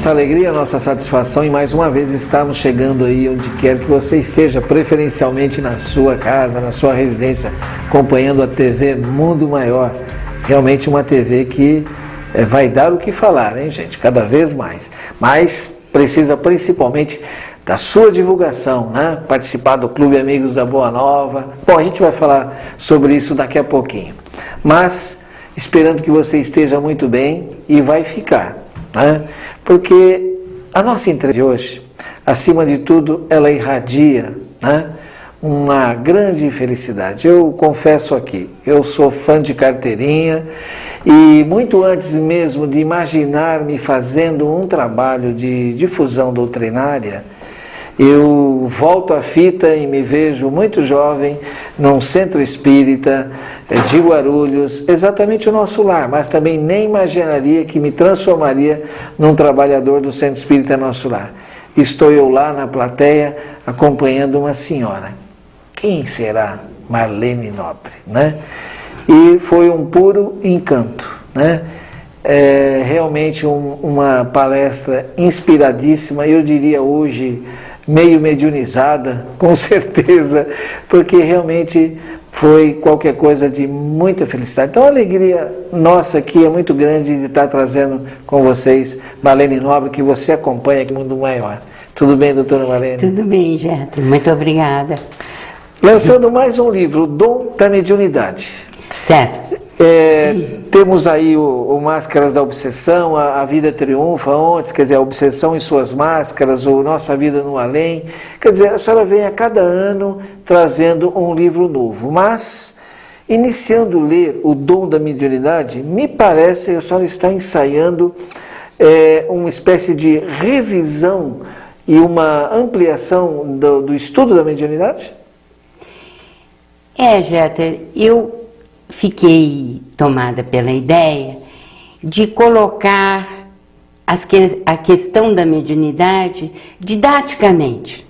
nossa alegria, a nossa satisfação e mais uma vez estamos chegando aí onde quer que você esteja, preferencialmente na sua casa, na sua residência, acompanhando a TV Mundo Maior. Realmente uma TV que vai dar o que falar, hein, gente? Cada vez mais. Mas precisa principalmente da sua divulgação, né? Participar do Clube Amigos da Boa Nova. Bom, a gente vai falar sobre isso daqui a pouquinho. Mas esperando que você esteja muito bem e vai ficar, né? Porque a nossa entrevista de hoje, acima de tudo, ela irradia, né, uma grande felicidade. Eu confesso aqui, eu sou fã de carteirinha e muito antes mesmo de imaginar-me fazendo um trabalho de difusão doutrinária, eu volto à fita e me vejo muito jovem num centro espírita de Guarulhos, exatamente o nosso lar, mas também nem imaginaria que me transformaria num trabalhador do centro espírita Nosso Lar. Estou eu lá na plateia acompanhando uma senhora. Quem será? Marlene Nobre, né? E foi um puro encanto, né? Realmente uma palestra inspiradíssima, eu diria hoje meio mediunizada, com certeza, porque realmente foi qualquer coisa de muita felicidade. Então a alegria nossa aqui é muito grande de estar trazendo com vocês Marlene Nobre, que você acompanha aqui no Mundo Maior. Tudo bem, doutora Marlene? Tudo bem, Getro. Muito obrigada. Lançando mais um livro, O Dom da Mediunidade. Certo. Temos aí o Máscaras da Obsessão, a Vida Triunfa, onde, quer dizer, a obsessão e suas máscaras, ou Nossa Vida no Além. Quer dizer, a senhora vem a cada ano trazendo um livro novo, mas, iniciando ler O Dom da Mediunidade, me parece que a senhora está ensaiando uma espécie de revisão e uma ampliação do estudo da mediunidade? Jeter, eu fiquei tomada pela ideia de colocar a questão da mediunidade didaticamente,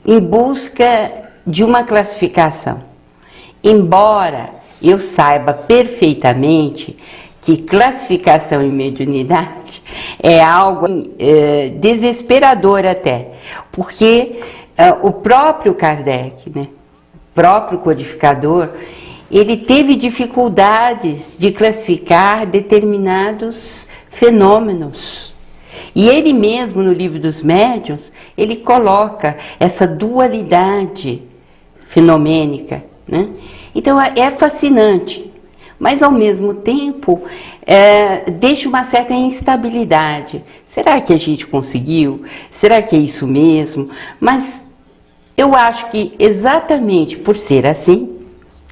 em busca de uma classificação. Embora eu saiba perfeitamente que classificação em mediunidade é algo desesperador até, porque o próprio Kardec, né, o próprio codificador, ele teve dificuldades de classificar determinados fenômenos. E ele mesmo, no Livro dos Médiuns, ele coloca essa dualidade fenomênica, né? Então é fascinante, mas ao mesmo tempo deixa uma certa instabilidade. Será que a gente conseguiu? Será que é isso mesmo? Mas eu acho que exatamente por ser assim,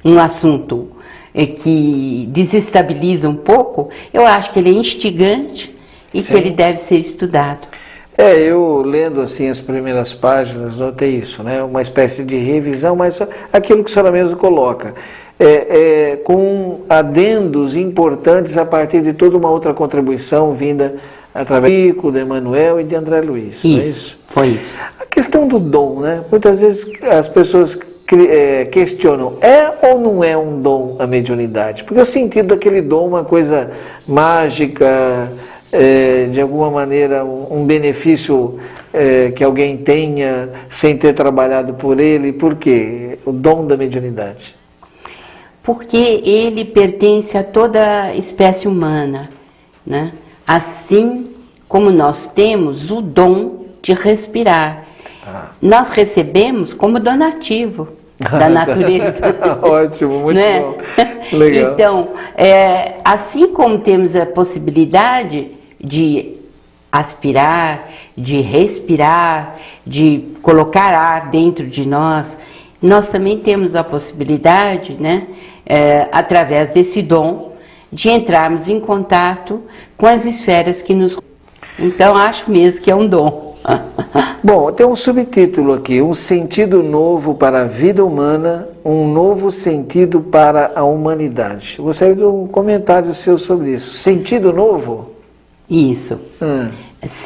um assunto que desestabiliza um pouco, eu acho que ele é instigante e Sim. que ele deve ser estudado. Eu lendo assim as primeiras páginas, notei isso, né? Uma espécie de revisão, mas aquilo que a senhora mesmo coloca, com adendos importantes a partir de toda uma outra contribuição vinda através de Chico, de Emmanuel e de André Luiz. Isso, não é isso? Foi isso. A questão do dom, né? Muitas vezes as pessoas questionam, ou não é um dom a mediunidade? Porque o sentido daquele dom é uma coisa mágica, de alguma maneira um benefício que alguém tenha sem ter trabalhado por ele. Por quê? O dom da mediunidade. Porque ele pertence a toda a espécie humana, né? Assim como nós temos o dom de respirar. Nós recebemos como donativo da natureza. Ótimo, muito né? bom. Legal. Então, assim como temos a possibilidade de aspirar, de respirar, de colocar ar dentro de nós, nós também temos a possibilidade, né, através desse dom, de entrarmos em contato com as esferas que nos... Então, acho mesmo que é um dom. Bom, tem um subtítulo aqui, um sentido novo para a vida humana, um novo sentido para a humanidade. Eu gostaria de um comentário seu sobre isso. Sentido novo? Isso.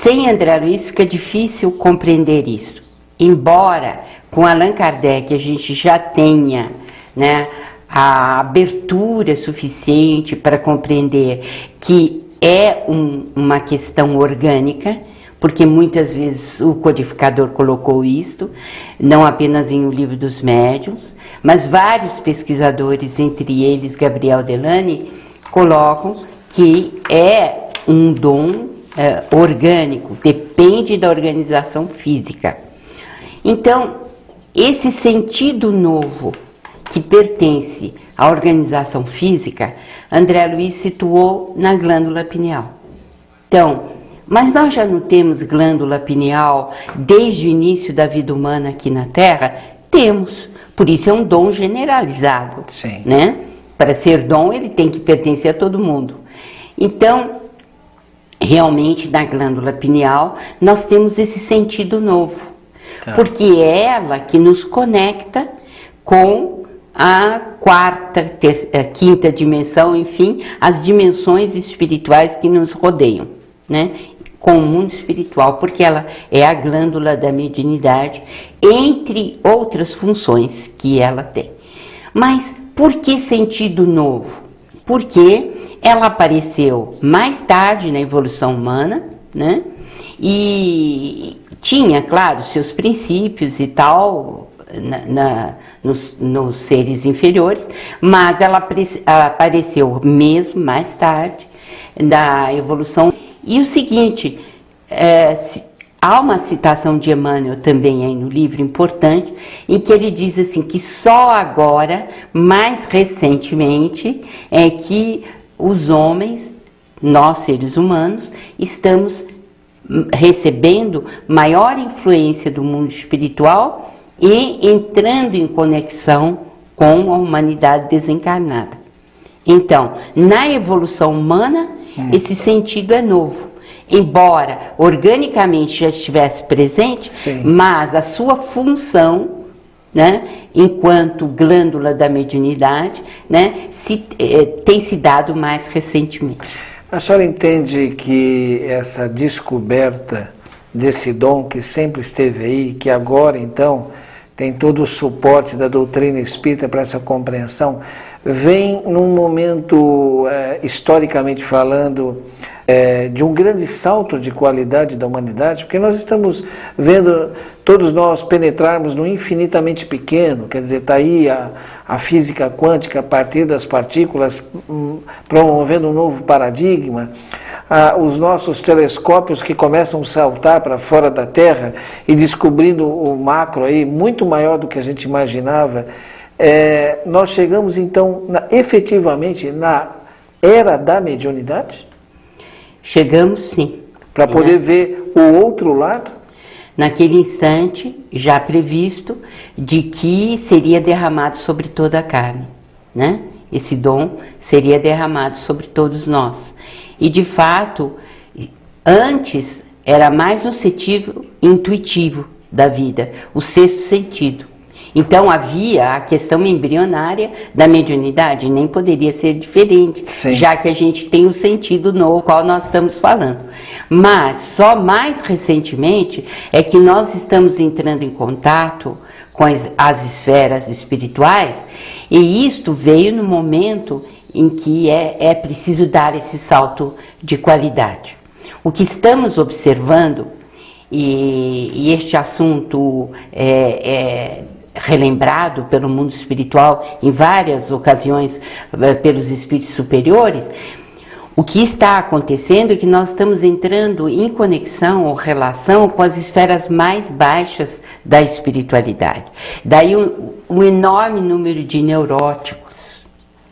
Sem André Luiz fica difícil compreender isso. Embora com Allan Kardec a gente já tenha, né, a abertura suficiente para compreender que é uma questão orgânica, porque muitas vezes o codificador colocou isto, não apenas em O Livro dos Médiuns, mas vários pesquisadores, entre eles Gabriel Delany, colocam que é um dom orgânico, depende da organização física. Então, esse sentido novo que pertence à organização física, André Luiz situou na glândula pineal. Então, mas nós já não temos glândula pineal desde o início da vida humana aqui na Terra? Temos, por isso é um dom generalizado. Sim. Né? Para ser dom, ele tem que pertencer a todo mundo. Então, realmente, na glândula pineal, nós temos esse sentido novo. Tá. Porque é ela que nos conecta com a quarta, quinta dimensão, enfim, as dimensões espirituais que nos rodeiam, né? Com o mundo espiritual, porque ela é a glândula da mediunidade, entre outras funções que ela tem. Mas por que sentido novo? Porque ela apareceu mais tarde na evolução humana, né? E tinha, claro, seus princípios e tal nos seres inferiores, mas ela apareceu mesmo mais tarde da evolução. E o seguinte, há uma citação de Emmanuel também aí no livro importante, em que ele diz assim, que só agora, mais recentemente, é que os homens, nós seres humanos, estamos recebendo maior influência do mundo espiritual e entrando em conexão com a humanidade desencarnada. Então, na evolução humana, esse sentido é novo. Embora organicamente já estivesse presente, sim, mas a sua função, né, enquanto glândula da mediunidade, né, tem se dado mais recentemente. A senhora entende que essa descoberta desse dom que sempre esteve aí, que agora então tem todo o suporte da doutrina espírita para essa compreensão, vem num momento, historicamente falando, de um grande salto de qualidade da humanidade, porque nós estamos vendo todos nós penetrarmos no infinitamente pequeno, quer dizer, está aí a física quântica a partir das partículas, promovendo um novo paradigma, os nossos telescópios que começam a saltar para fora da Terra e descobrindo o macro aí, muito maior do que a gente imaginava. Nós chegamos então efetivamente na era da mediunidade? Chegamos sim. Para poder ver o outro lado? Naquele instante, já previsto, de que seria derramado sobre toda a carne, né? Esse dom seria derramado sobre todos nós. E de fato, antes era mais no sentido intuitivo da vida, o sexto sentido. Então havia a questão embrionária da mediunidade, nem poderia ser diferente, sim, já que a gente tem o sentido no qual nós estamos falando. Mas só mais recentemente é que nós estamos entrando em contato com as esferas espirituais, e isto veio no momento em que é preciso dar esse salto de qualidade. O que estamos observando, e este assunto relembrado pelo mundo espiritual em várias ocasiões pelos espíritos superiores, o que está acontecendo é que nós estamos entrando em conexão ou relação com as esferas mais baixas da espiritualidade. Daí um enorme número de neuróticos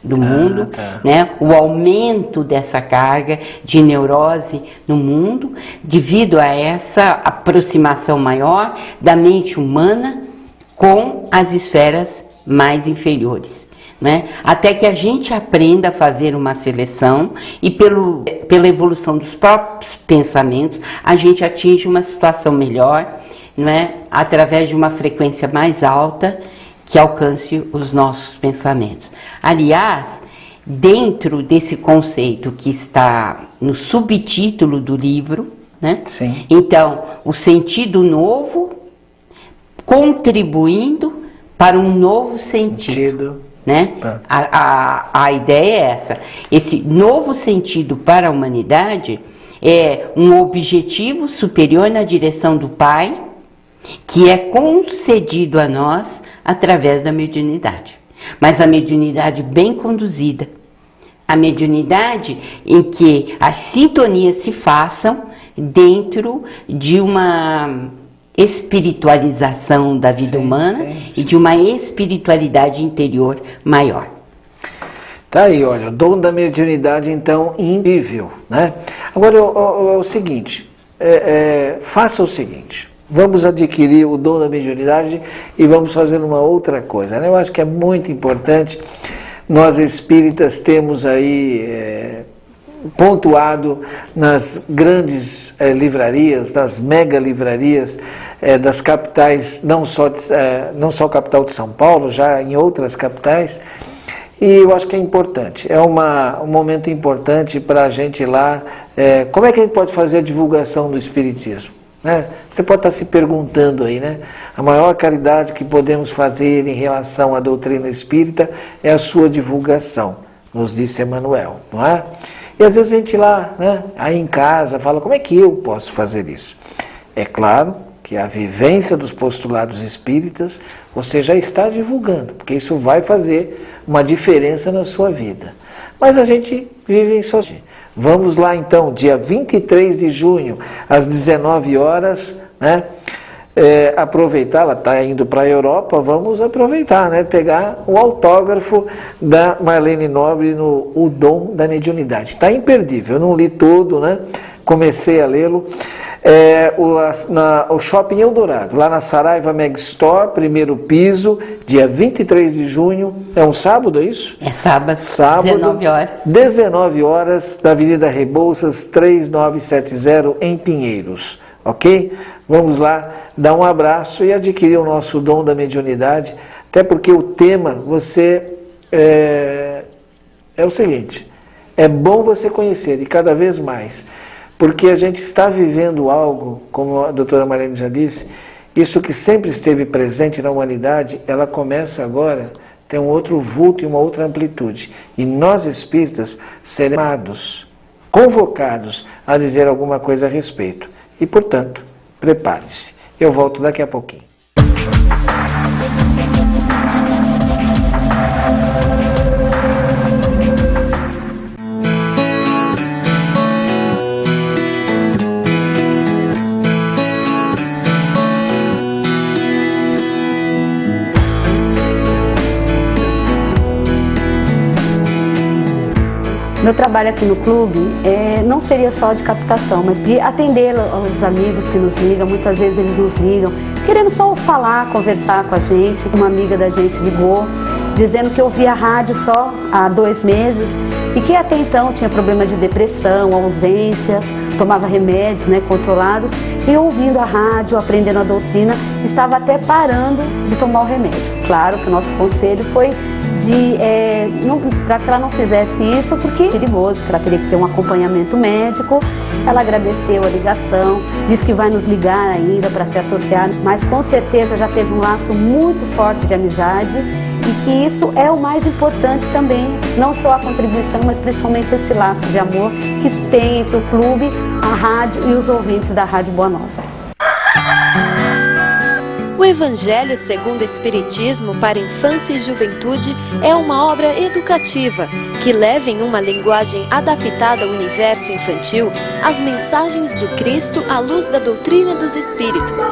do mundo, né? O aumento dessa carga de neurose no mundo, devido a essa aproximação maior da mente humana com as esferas mais inferiores, né? Até que a gente aprenda a fazer uma seleção e pela evolução dos próprios pensamentos, a gente atinge uma situação melhor, né? Através de uma frequência mais alta que alcance os nossos pensamentos. Aliás, dentro desse conceito que está no subtítulo do livro, né? Sim. Então, o sentido novo contribuindo para um novo sentido. né? A ideia é essa. Esse novo sentido para a humanidade é um objetivo superior na direção do Pai, que é concedido a nós através da mediunidade. Mas a mediunidade bem conduzida, a mediunidade em que as sintonias se façam dentro de uma espiritualização da vida humana e de uma espiritualidade interior maior. Tá aí, olha, o dom da mediunidade, então, incrível, né? Agora, é o seguinte, faça o seguinte, vamos adquirir o dom da mediunidade e vamos fazer uma outra coisa, né? Eu acho que é muito importante, nós espíritas temos aí pontuado nas grandes livrarias, nas mega livrarias das capitais, não só a capital de São Paulo, já em outras capitais. E eu acho que é importante, é um momento importante para a gente ir lá. Como é que a gente pode fazer a divulgação do Espiritismo? Né? Você pode estar se perguntando aí, né? A maior caridade que podemos fazer em relação à doutrina espírita é a sua divulgação, nos disse Emmanuel, não é? E às vezes a gente lá, né, aí em casa, fala, como é que eu posso fazer isso? É claro que a vivência dos postulados espíritas você já está divulgando, porque isso vai fazer uma diferença na sua vida. Mas a gente vive em sociedade. Vamos lá então, dia 23 de junho, às 19 horas, né? Aproveitar, ela está indo para a Europa, vamos aproveitar, né? Pegar o autógrafo da Marlene Nobre no O Dom da Mediunidade. Está imperdível, eu não li todo, né? Comecei a lê-lo. O Shopping Eldorado, lá na Saraiva Meg Store, primeiro piso, dia 23 de junho, é um sábado, é isso? É sábado, 19 horas. 19 horas, da Avenida Rebouças, 3970, em Pinheiros, ok? Vamos lá, dar um abraço e adquirir o nosso dom da mediunidade, até porque o tema, é o seguinte, é bom você conhecer, e cada vez mais, porque a gente está vivendo algo, como a doutora Marlene já disse, isso que sempre esteve presente na humanidade, ela começa agora a ter um outro vulto e uma outra amplitude. E nós espíritas seremos chamados, convocados a dizer alguma coisa a respeito. E, portanto, prepare-se. Eu volto daqui a pouquinho. Meu trabalho aqui no clube não seria só de captação, mas de atender os amigos que nos ligam. Muitas vezes eles nos ligam, querendo só falar, conversar com a gente. Uma amiga da gente ligou, dizendo que ouvia rádio só há 2 meses e que até então tinha problema de depressão, ausências, tomava remédios, né, controlados, e ouvindo a rádio, aprendendo a doutrina, estava até parando de tomar o remédio. Claro que o nosso conselho foi para que ela não fizesse isso, porque é perigoso, que ela teria que ter um acompanhamento médico. Ela agradeceu a ligação, disse que vai nos ligar ainda para se associar, mas com certeza já teve um laço muito forte de amizade e que isso é o mais importante também, não só a contribuição, mas principalmente esse laço de amor que tem entre o clube, a rádio e os ouvintes da Rádio Boa Nova. O Evangelho segundo o Espiritismo para Infância e Juventude é uma obra educativa que leva em uma linguagem adaptada ao universo infantil as mensagens do Cristo à luz da doutrina dos Espíritos.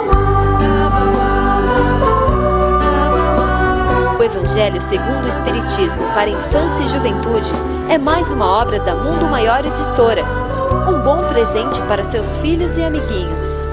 O Evangelho segundo o Espiritismo para Infância e Juventude é mais uma obra da Mundo Maior Editora, um bom presente para seus filhos e amiguinhos.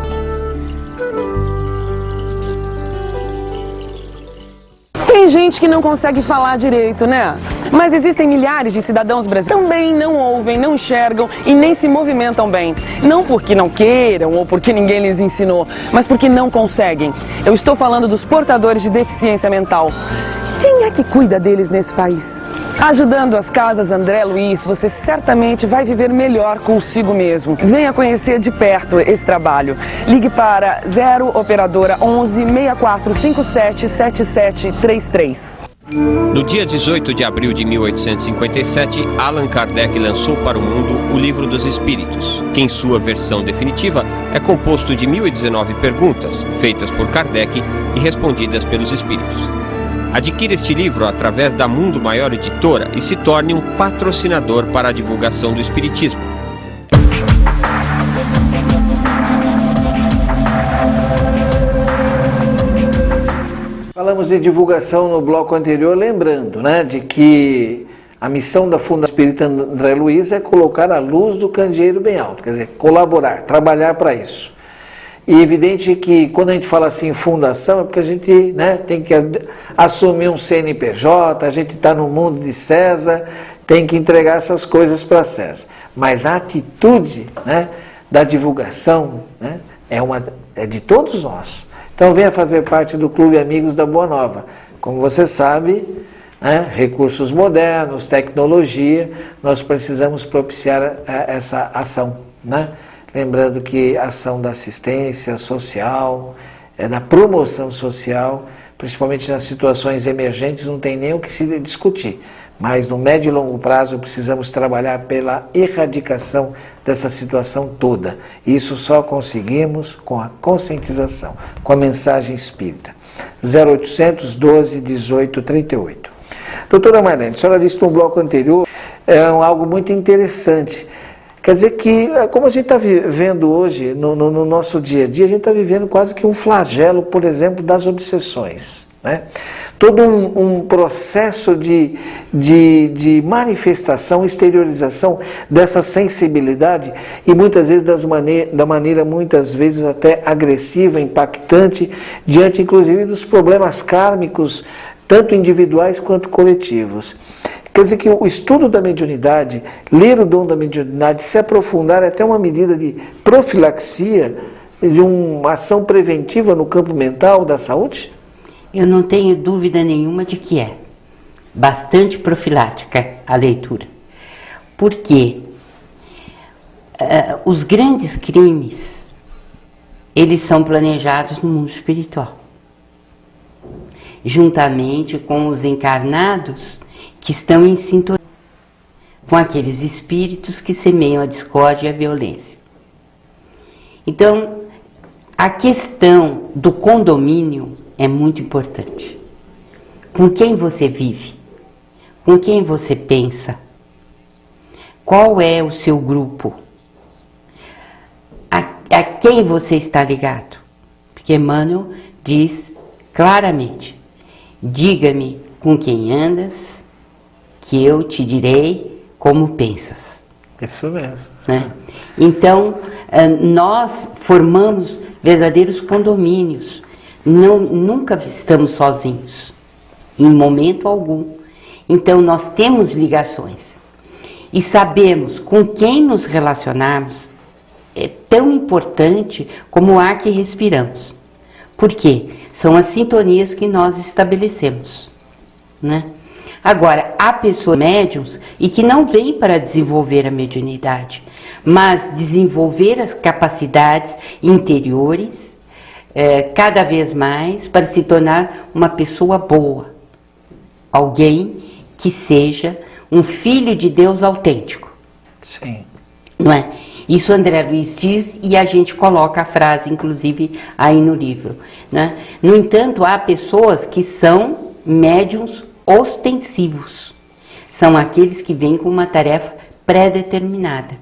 Tem gente que não consegue falar direito, né? Mas existem milhares de cidadãos brasileiros que também não ouvem, não enxergam e nem se movimentam bem. Não porque não queiram ou porque ninguém lhes ensinou, mas porque não conseguem. Eu estou falando dos portadores de deficiência mental. Quem é que cuida deles nesse país? Ajudando as Casas André Luiz, você certamente vai viver melhor consigo mesmo. Venha conhecer de perto esse trabalho. Ligue para 0 operadora 11 6457 7733. No dia 18 de abril de 1857, Allan Kardec lançou para o mundo o Livro dos Espíritos, que em sua versão definitiva é composto de 1019 perguntas, feitas por Kardec e respondidas pelos Espíritos. Adquira este livro através da Mundo Maior Editora e se torne um patrocinador para a divulgação do Espiritismo. Falamos de divulgação no bloco anterior, lembrando, né, de que a missão da Fundação Espírita André Luiz é colocar a luz do candeeiro bem alto, quer dizer, colaborar, trabalhar para isso. E evidente que quando a gente fala assim em fundação é porque a gente, né, tem que assumir um CNPJ, a gente está no mundo de César, tem que entregar essas coisas para César. Mas a atitude, né, da divulgação, né, é de todos nós. Então venha fazer parte do Clube Amigos da Boa Nova. Como você sabe, né, recursos modernos, tecnologia, nós precisamos propiciar essa ação, né? Lembrando que a ação da assistência social, da promoção social, principalmente nas situações emergentes, não tem nem o que se discutir. Mas no médio e longo prazo precisamos trabalhar pela erradicação dessa situação toda. E isso só conseguimos com a conscientização, com a mensagem espírita. 0800 12 18 38. Doutora Marlene, a senhora disse no bloco anterior algo muito interessante. Quer dizer que, como a gente está vivendo hoje, no nosso dia a dia, a gente está vivendo quase que um flagelo, por exemplo, das obsessões, né? Todo um processo de manifestação, exteriorização dessa sensibilidade e muitas vezes da maneira muitas vezes até agressiva, impactante, diante inclusive dos problemas kármicos, tanto individuais quanto coletivos. Quer dizer que o estudo da mediunidade, ler o dom da mediunidade, se aprofundar até uma medida de profilaxia, de uma ação preventiva no campo mental da saúde? Eu não tenho dúvida nenhuma de que é bastante profilática a leitura. Porque os grandes crimes, eles são planejados no mundo espiritual. Juntamente com os encarnados que estão em sintonia com aqueles espíritos que semeiam a discórdia e a violência. Então, a questão do condomínio é muito importante. Com quem você vive? Com quem você pensa? Qual é o seu grupo? A quem você está ligado? Porque Emmanuel diz claramente: diga-me com quem andas, que eu te direi como pensas. Isso mesmo. Né? Então, nós formamos verdadeiros condomínios. Nunca estamos sozinhos, em momento algum. Então, nós temos ligações. E sabemos com quem nos relacionarmos é tão importante como o ar que respiramos. Por quê? São as sintonias que nós estabelecemos, né? Agora, há pessoas médiums e que não vêm para desenvolver a mediunidade, mas desenvolver as capacidades interiores cada vez mais para se tornar uma pessoa boa. Alguém que seja um filho de Deus autêntico. Sim. Não é? Isso André Luiz diz e a gente coloca a frase, inclusive, aí no livro, né? No entanto, há pessoas que são médiums ostensivos. São aqueles que vêm com uma tarefa pré-determinada.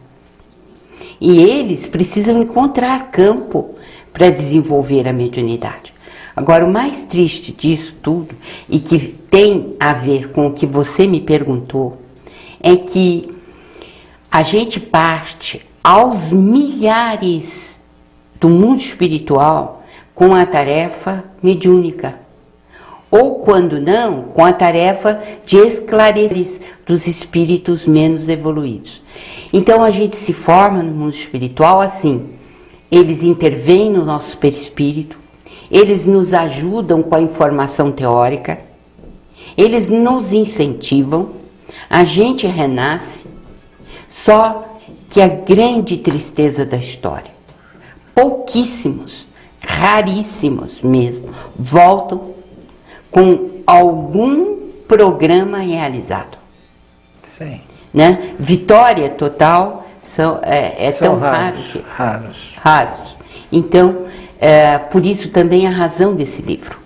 E eles precisam encontrar campo para desenvolver a mediunidade. Agora, o mais triste disso tudo, e que tem a ver com o que você me perguntou, é que a gente parte aos milhares do mundo espiritual com a tarefa mediúnica. Ou, quando não, com a tarefa de esclarecer dos espíritos menos evoluídos. Então, a gente se forma no mundo espiritual assim. Eles intervêm no nosso perispírito, eles nos ajudam com a informação teórica, eles nos incentivam, a gente renasce, só que a grande tristeza da história, pouquíssimos, raríssimos mesmo, voltam com algum programa realizado. Sim. Né? Vitória total são tão raros. Então, por isso também a razão desse livro,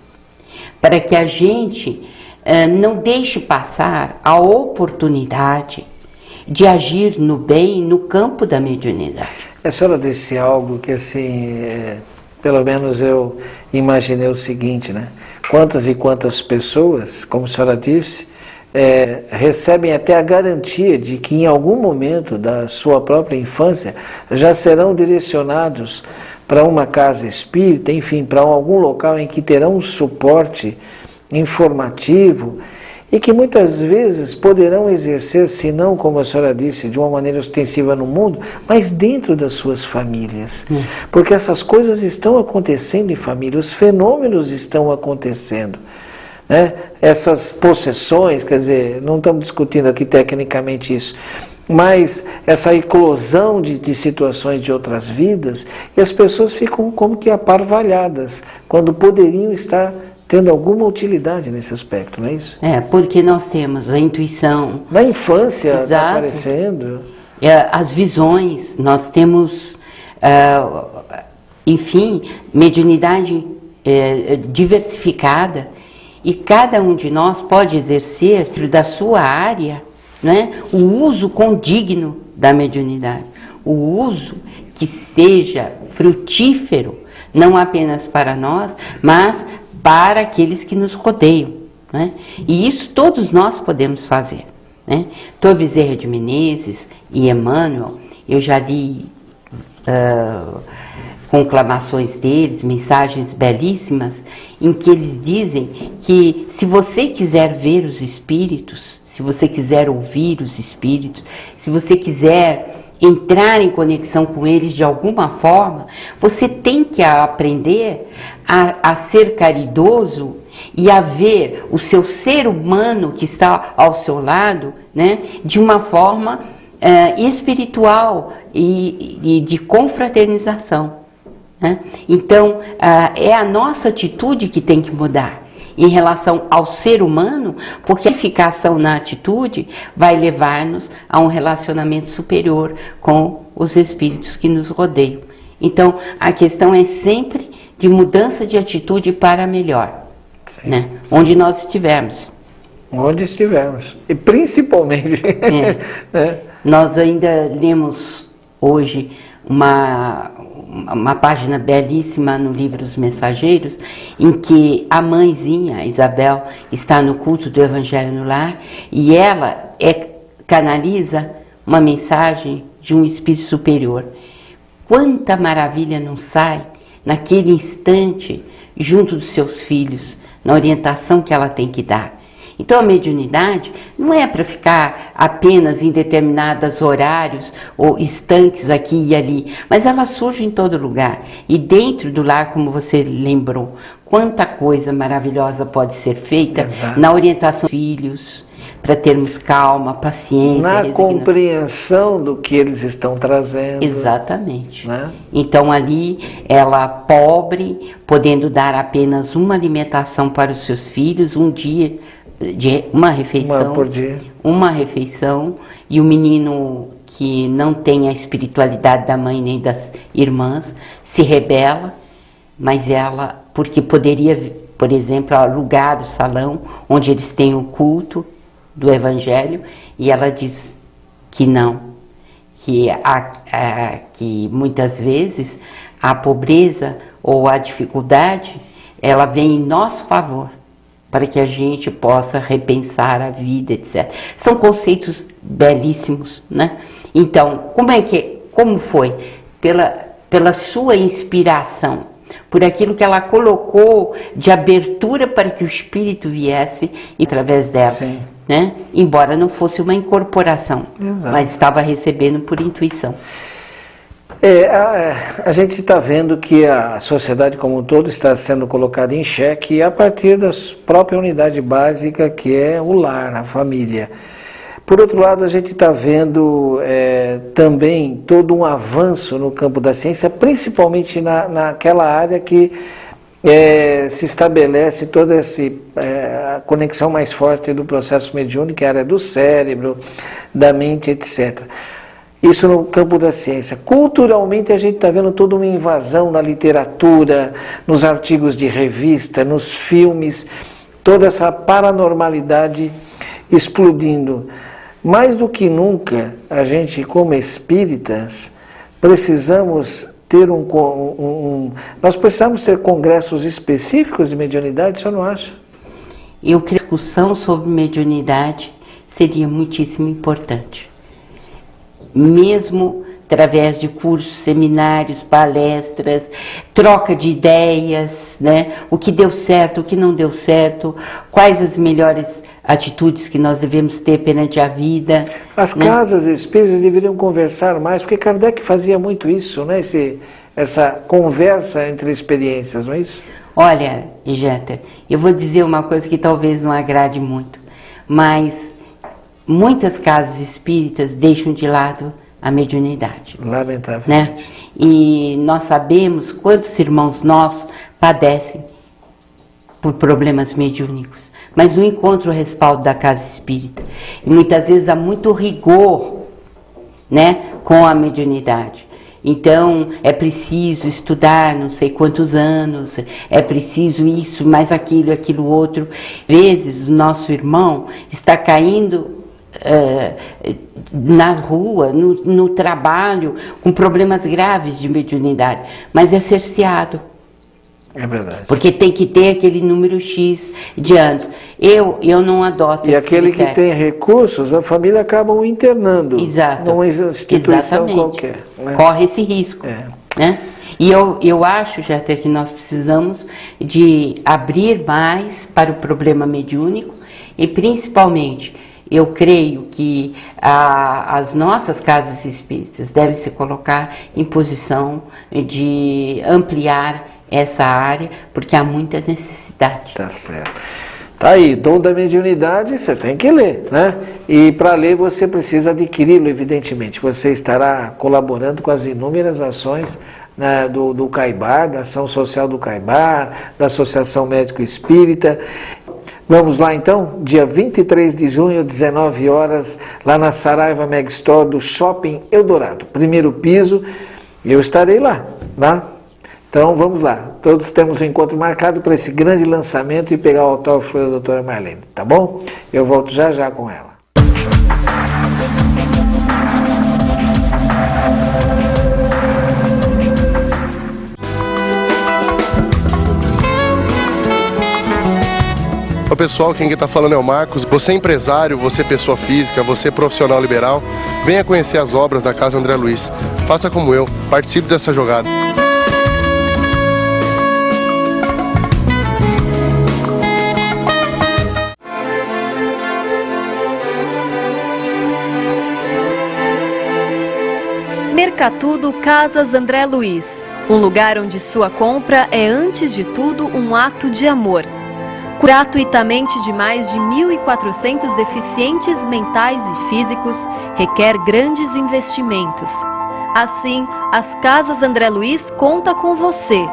para que a gente não deixe passar a oportunidade de agir no bem no campo da mediunidade. A senhora disse algo que, assim, pelo menos eu imaginei o seguinte, né? Quantas e quantas pessoas, como a senhora disse, recebem até a garantia de que em algum momento da sua própria infância já serão direcionados para uma casa espírita, enfim, para algum local em que terão um suporte informativo e que muitas vezes poderão exercer, se não, como a senhora disse, de uma maneira ostensiva no mundo, mas dentro das suas famílias. Porque essas coisas estão acontecendo em família, os fenômenos estão acontecendo. Né? Essas possessões, quer dizer, não estamos discutindo aqui tecnicamente isso, mas essa eclosão de situações de outras vidas, e as pessoas ficam como que aparvalhadas, quando poderiam estar tendo alguma utilidade nesse aspecto, não é isso? Porque nós temos a intuição. Na infância está aparecendo. As visões, nós temos, enfim, mediunidade diversificada, e cada um de nós pode exercer da sua área, né, o uso condigno da mediunidade, o uso que seja frutífero, não apenas para nós, mas para aqueles que nos rodeiam, né? E isso todos nós podemos fazer, né? Dr. Bezerra de Menezes e Emmanuel, eu já li conclamações deles, mensagens belíssimas, em que eles dizem que se você quiser ver os espíritos, se você quiser ouvir os espíritos, se você quiser entrar em conexão com eles de alguma forma, você tem que aprender a ser caridoso e a ver o seu ser humano que está ao seu lado, né, de uma forma espiritual e de confraternização. Né? Então, é a nossa atitude que tem que mudar em relação ao ser humano, porque a edificação na atitude vai levar-nos a um relacionamento superior com os espíritos que nos rodeiam. Então, a questão é sempre de mudança de atitude para melhor, né? Onde nós estivermos. Onde estivermos. E principalmente. Né? Nós ainda lemos hoje uma página belíssima no livro Os Mensageiros, em que a mãezinha, Isabel, está no culto do Evangelho no Lar, e ela canaliza uma mensagem de um espírito superior. Quanta maravilha não sai naquele instante junto dos seus filhos, na orientação que ela tem que dar. Então a mediunidade não é para ficar apenas em determinados horários ou estanques aqui e ali, mas ela surge em todo lugar. E dentro do lar, como você lembrou, quanta coisa maravilhosa pode ser feita. Exato. Na orientação dos filhos, para termos calma, paciência, na compreensão do que eles estão trazendo. Exatamente. Né? Então ali, ela pobre, podendo dar apenas uma alimentação para os seus filhos, um dia, de uma refeição, por dia. Uma refeição, e o menino que não tem a espiritualidade da mãe nem das irmãs se rebela, mas ela, porque poderia, por exemplo, alugar o salão onde eles têm o culto do Evangelho, e ela diz que não, que muitas vezes a pobreza ou a dificuldade, ela vem em nosso favor, para que a gente possa repensar a vida, etc. São conceitos belíssimos, né? Então, como foi? Pela sua inspiração, por aquilo que ela colocou de abertura para que o Espírito viesse através dela. Sim. Né? Embora não fosse uma incorporação, exato, mas estava recebendo por intuição. A gente está vendo que a sociedade como um todo está sendo colocada em xeque a partir da própria unidade básica, que é o lar, a família. Por outro lado, a gente está vendo também todo um avanço no campo da ciência, principalmente naquela área que se estabelece toda a conexão mais forte do processo mediúnico, que é a área do cérebro, da mente, etc. Isso no campo da ciência. Culturalmente a gente está vendo toda uma invasão na literatura, nos artigos de revista, nos filmes, toda essa paranormalidade explodindo. Mais do que nunca, a gente como espíritas precisamos ter nós precisamos ter congressos específicos de mediunidade, você não acha? Eu creio que a discussão sobre mediunidade seria muitíssimo importante. Mesmo através de cursos, seminários, palestras, troca de ideias, né? O que deu certo, o que não deu certo, quais as melhores atitudes que nós devemos ter perante a vida. As casas espíritas deveriam conversar mais, porque Kardec fazia muito isso, né? Essa conversa entre experiências, não é isso? Olha, Jéter, eu vou dizer uma coisa que talvez não agrade muito, mas muitas casas espíritas deixam de lado a mediunidade. Lamentavelmente. Né? E nós sabemos quantos irmãos nossos padecem por problemas mediúnicos, mas não encontram o respaldo da casa espírita. E muitas vezes há muito rigor, né, com a mediunidade. Então, é preciso estudar não sei quantos anos, é preciso isso, mais aquilo, aquilo outro. Às vezes, o nosso irmão está caindo na rua, no trabalho, com problemas graves de mediunidade, mas é cerceado. É verdade. Porque tem que ter aquele número X de anos. Eu não adoto esse aquele critério. que tem recursos, a família acaba o internando. Exato. Numa instituição Exatamente. qualquer. Né? Corre esse risco. Né? E eu acho, Jéter, que nós precisamos de abrir mais para o problema mediúnico e principalmente, eu creio que as nossas casas espíritas devem se colocar em posição de ampliar essa área, porque há muita necessidade. Tá certo. Tá aí, Dom da Mediunidade, você tem que ler, né? E para ler você precisa adquiri-lo, evidentemente. Você estará colaborando com as inúmeras ações, né, do CAIBAR, da Ação Social do CAIBAR, da Associação Médico Espírita. Vamos lá então, dia 23 de junho, 19 horas, lá na Saraiva Mega Store do Shopping Eldorado. Primeiro piso, eu estarei lá, tá? Então vamos lá, todos temos um encontro marcado para esse grande lançamento e pegar o autógrafo da doutora Marlene, tá bom? Eu volto já já com ela. Olá pessoal, quem está falando é o Marcos. Você é empresário, você é pessoa física, você é profissional liberal, venha conhecer as obras da Casa André Luiz. Faça como eu, participe dessa jogada. Mercatudo Casas André Luiz, um lugar onde sua compra é antes de tudo um ato de amor. Gratuitamente de mais de 1.400 deficientes mentais e físicos, requer grandes investimentos. Assim, as Casas André Luiz conta com você.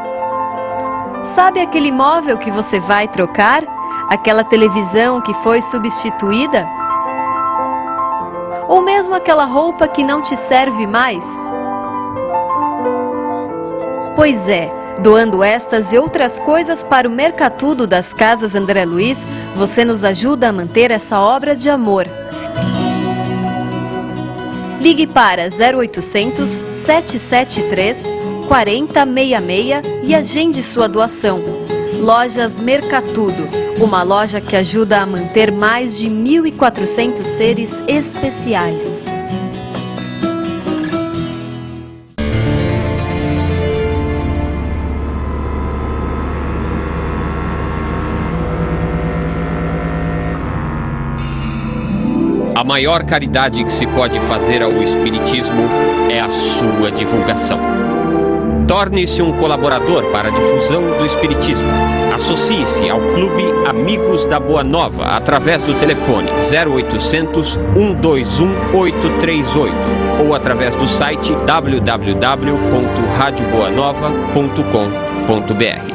Sabe aquele imóvel que você vai trocar? Aquela televisão que foi substituída? Ou mesmo aquela roupa que não te serve mais? Pois é, doando estas e outras coisas para o Mercatudo das Casas André Luiz, você nos ajuda a manter essa obra de amor. Ligue para 0800 773 4066 e agende sua doação. Lojas Mercatudo, uma loja que ajuda a manter mais de 1.400 seres especiais. A maior caridade que se pode fazer ao Espiritismo é a sua divulgação. Torne-se um colaborador para a difusão do Espiritismo. Associe-se ao Clube Amigos da Boa Nova através do telefone 0800 121 838 ou através do site www.radioboanova.com.br.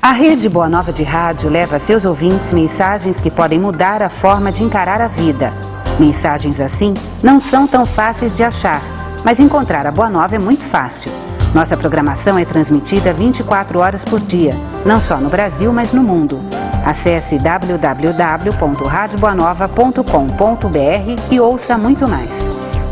A Rede Boa Nova de Rádio leva a seus ouvintes mensagens que podem mudar a forma de encarar a vida. Mensagens assim não são tão fáceis de achar, mas encontrar a Boa Nova é muito fácil. Nossa programação é transmitida 24 horas por dia, não só no Brasil, mas no mundo. Acesse www.radioboanova.com.br e ouça muito mais.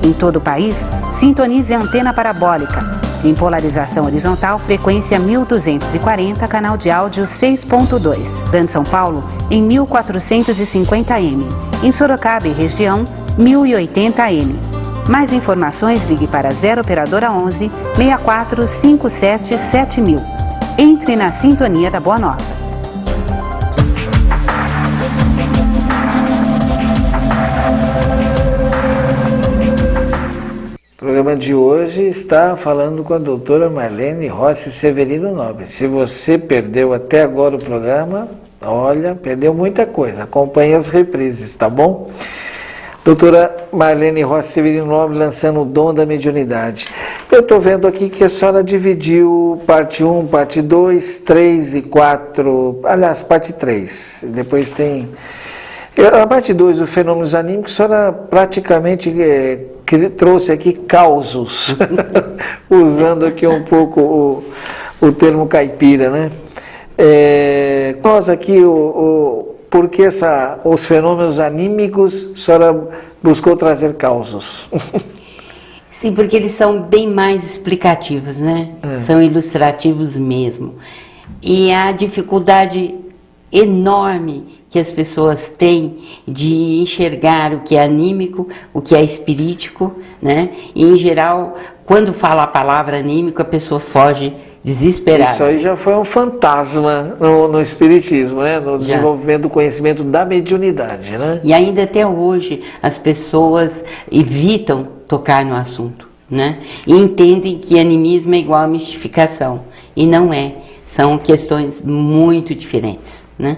Em todo o país, sintonize a antena parabólica. Em polarização horizontal, frequência 1240, canal de áudio 6.2. Grande São Paulo, em 1450M. Em Sorocaba e região, 1080M. Mais informações, ligue para 0 operadora 11 64 57 7000. Entre na sintonia da Boa Nova. O programa de hoje está falando com a doutora Marlene Rossi Severino Nobre. Se você perdeu até agora o programa, olha, perdeu muita coisa. Acompanhe as reprises, tá bom? Doutora Marlene Rossi Severino Nobre lançando o dom da mediunidade. Eu estou vendo aqui que a senhora dividiu parte 1, parte 2, 3 e 4, aliás, parte 3. Depois tem... A parte 2, os fenômenos anímicos, a senhora praticamente trouxe aqui causos, usando aqui um pouco o termo caipira, né? Nós aqui, por que os fenômenos anímicos, a senhora buscou trazer causos? Sim, porque eles são bem mais explicativos, né? São ilustrativos mesmo. E a dificuldade enorme que as pessoas têm de enxergar o que é anímico, o que é espirítico, né? E, em geral, quando fala a palavra anímico, a pessoa foge desesperada. Isso aí já foi um fantasma no espiritismo, né? No desenvolvimento do conhecimento da mediunidade, né? E ainda até hoje as pessoas evitam tocar no assunto, né? E entendem que animismo é igual a mistificação. E não é. São questões muito diferentes, né?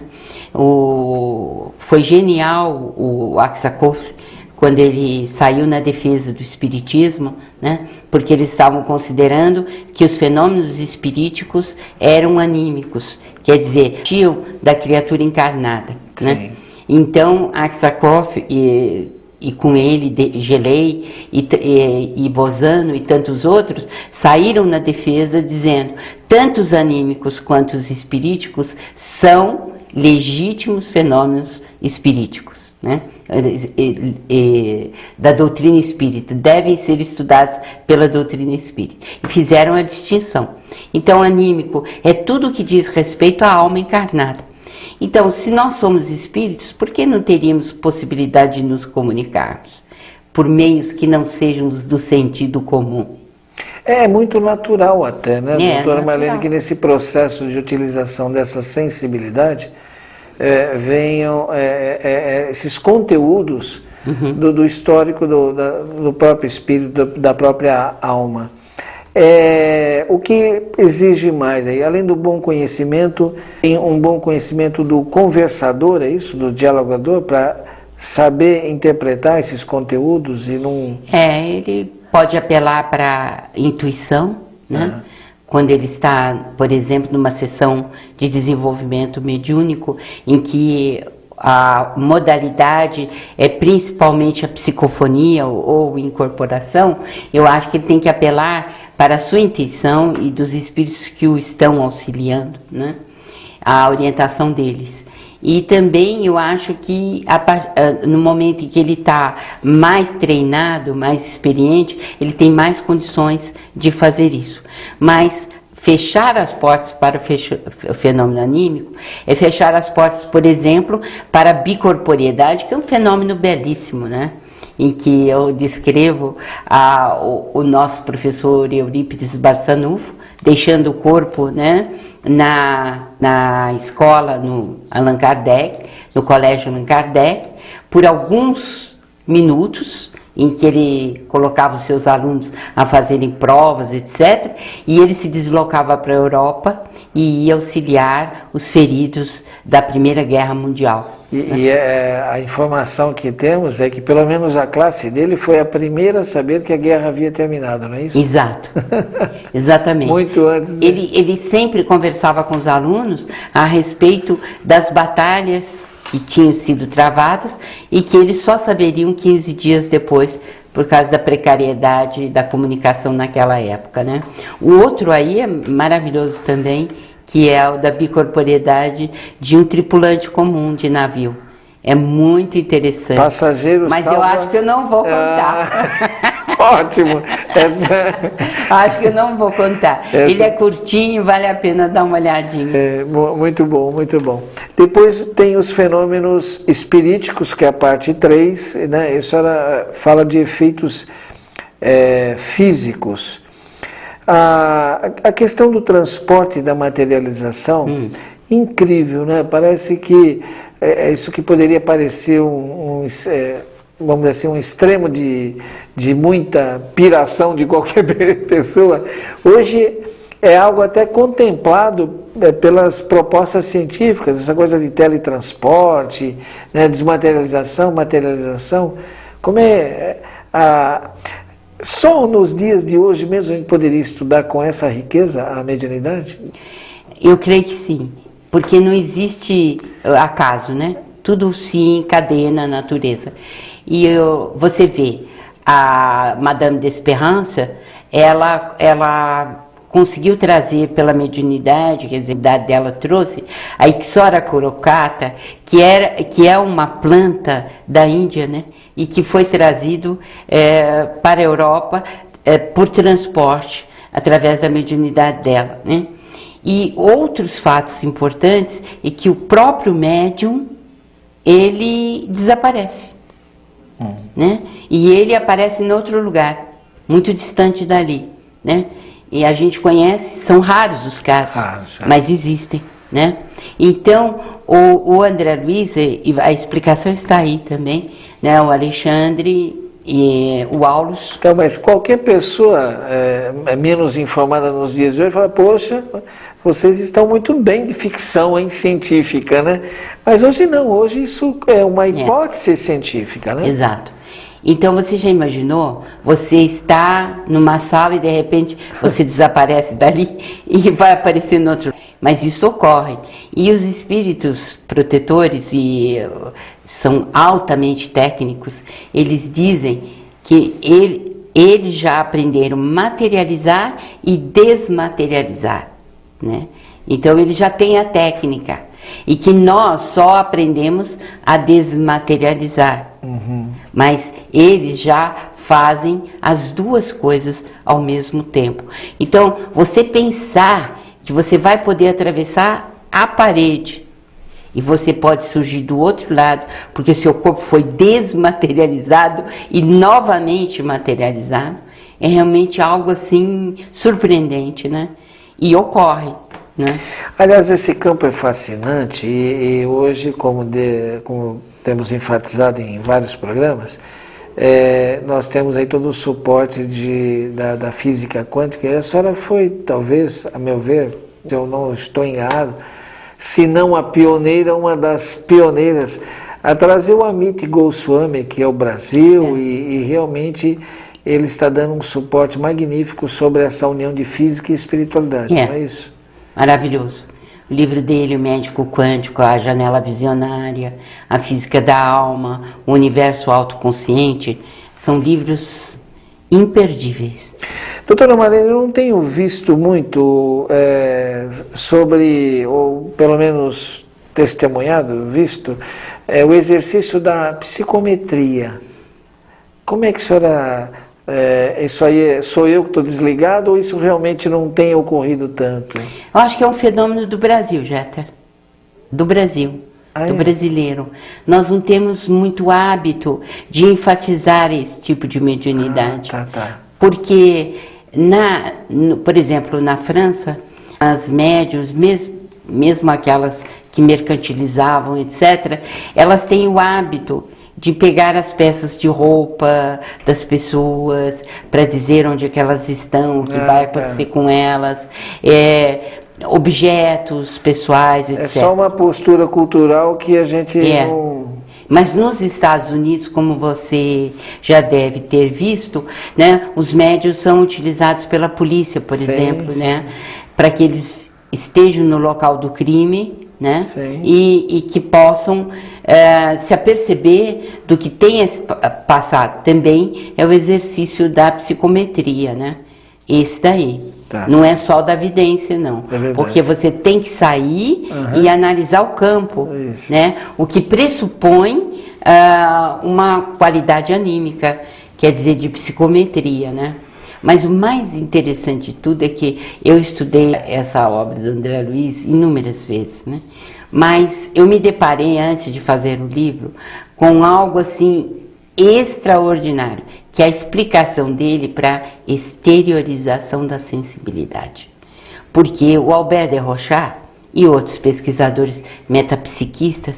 Foi genial o Aksakoff quando ele saiu na defesa do espiritismo, né? Porque eles estavam considerando que os fenômenos espiríticos eram anímicos, quer dizer, tinham da criatura encarnada, né? Então Aksakoff e com ele Gelei e Bozano e tantos outros saíram na defesa dizendo tanto os anímicos quanto os espiríticos são legítimos fenômenos espiríticos, né? Da doutrina espírita, devem ser estudados pela doutrina espírita. E fizeram a distinção. Então, anímico é tudo que diz respeito à alma encarnada. Então, se nós somos espíritos, por que não teríamos possibilidade de nos comunicarmos por meios que não sejam do sentido comum? É muito natural até, né, doutora natural. Marlene, que nesse processo de utilização dessa sensibilidade venham esses conteúdos do histórico do próprio espírito, da própria alma. O que exige mais aí? Além do bom conhecimento, tem um bom conhecimento do conversador, é isso? Do dialogador, para saber interpretar esses conteúdos e não... Ele pode apelar para a intuição, né? Quando ele está, por exemplo, numa sessão de desenvolvimento mediúnico, em que a modalidade é principalmente a psicofonia ou incorporação, eu acho que ele tem que apelar para a sua intuição e dos espíritos que o estão auxiliando, né? A orientação deles. E também eu acho que no momento em que ele está mais treinado, mais experiente, ele tem mais condições de fazer isso. Mas fechar as portas para o fenômeno anímico é fechar as portas, por exemplo, para a bicorporiedade, que é um fenômeno belíssimo, né? Em que eu descrevo o nosso professor Eurípides Barçanufo, deixando o corpo, né, na escola, no Allan Kardec, no colégio Allan Kardec, por alguns minutos, em que ele colocava os seus alunos a fazerem provas, etc., e ele se deslocava para a Europa e ia auxiliar os feridos da Primeira Guerra Mundial. E a informação que temos é que pelo menos a classe dele foi a primeira a saber que a guerra havia terminado, não é isso? Exato, exatamente. Muito antes. Né? Ele sempre conversava com os alunos a respeito das batalhas que tinham sido travadas e que eles só saberiam 15 dias depois, por causa da precariedade da comunicação naquela época, né? O outro aí é maravilhoso também, que é o da bicorporeidade de um tripulante comum de navio. É muito interessante. Passageiro Mas salva... eu acho que eu não vou contar. Ótimo. Acho que eu não vou contar. Ele é curtinho, vale a pena dar uma olhadinha. Muito bom, muito bom. Depois tem os fenômenos espiríticos, que é a parte 3, né? A senhora fala de efeitos físicos. A questão do transporte e da materialização, incrível, né? Parece que isso que poderia parecer vamos dizer assim, um extremo de muita piração de qualquer pessoa, hoje é algo até contemplado pelas propostas científicas, essa coisa de teletransporte, né, desmaterialização, materialização, como só nos dias de hoje mesmo a gente poderia estudar com essa riqueza a mediunidade? Eu creio que sim, porque não existe acaso, né? Tudo se encadeia na natureza. E você vê, a Madame d'Espérance, ela conseguiu trazer pela mediunidade, quer dizer, a idade dela trouxe, a Ixora corocata, que é uma planta da Índia, né? E que foi trazido para a Europa por transporte, através da mediunidade dela, né? E outros fatos importantes é que o próprio médium, ele desaparece, né? E ele aparece em outro lugar, muito distante dali, né? E a gente conhece, são raros os casos, mas existem, né? Então, o André Luiz, a explicação está aí também, né? O Alexandre e o Aulus. Então, mas qualquer pessoa menos informada nos dias de hoje fala, poxa, vocês estão muito bem de ficção, hein, científica, né? Mas hoje não, hoje isso é uma hipótese científica, né? Exato. Então você já imaginou, você está numa sala e de repente você desaparece dali e vai aparecer no outro. Mas isso ocorre. E os espíritos protetores, são altamente técnicos, eles dizem que eles já aprenderam materializar e desmaterializar, né? Então eles já têm a técnica e que nós só aprendemos a desmaterializar, mas eles já fazem as duas coisas ao mesmo tempo. Então você pensar que você vai poder atravessar a parede e você pode surgir do outro lado, porque seu corpo foi desmaterializado e novamente materializado, é realmente algo assim surpreendente, né? E ocorre, né? Aliás, esse campo é fascinante e hoje, como temos enfatizado em vários programas, nós temos aí todo o suporte da física quântica. E a senhora foi, talvez, a meu ver, se eu não estou enganado, se não a pioneira, uma das pioneiras a trazer o Amit Goswami, que é o Brasil, e realmente ele está dando um suporte magnífico sobre essa união de física e espiritualidade, não é isso? Maravilhoso. O livro dele, O Médico Quântico, A Janela Visionária, A Física da Alma, O Universo Autoconsciente, são livros imperdíveis. Doutora Marlene, eu não tenho visto muito sobre, ou pelo menos testemunhado, o exercício da psicometria. Como é que a senhora... isso aí sou eu que estou desligado ou isso realmente não tem ocorrido tanto? Eu acho que é um fenômeno do Brasil, Jeter. Do Brasil. Do brasileiro. Nós não temos muito hábito de enfatizar esse tipo de mediunidade. Porque, por exemplo, na França, as médiuns, mesmo aquelas que mercantilizavam, etc., elas têm o hábito de pegar as peças de roupa das pessoas para dizer onde é que elas estão, o que vai acontecer com elas. objetos pessoais, etc. É só uma postura cultural que a gente não... Mas nos Estados Unidos, como você já deve ter visto, né, os médios são utilizados pela polícia, por exemplo, né, para que eles estejam no local do crime, né, e que possam se aperceber do que tem passado. Também é o exercício da psicometria, né, esse daí. Não é só da vidência, não. Porque você tem que sair e analisar o campo, né? O que pressupõe uma qualidade anímica, quer dizer, de psicometria, né? Mas o mais interessante de tudo é que eu estudei essa obra do André Luiz inúmeras vezes, né? Mas eu me deparei, antes de fazer o livro, com algo assim extraordinário, que é a explicação dele para exteriorização da sensibilidade. Porque o Albert de Rochat e outros pesquisadores metapsiquistas,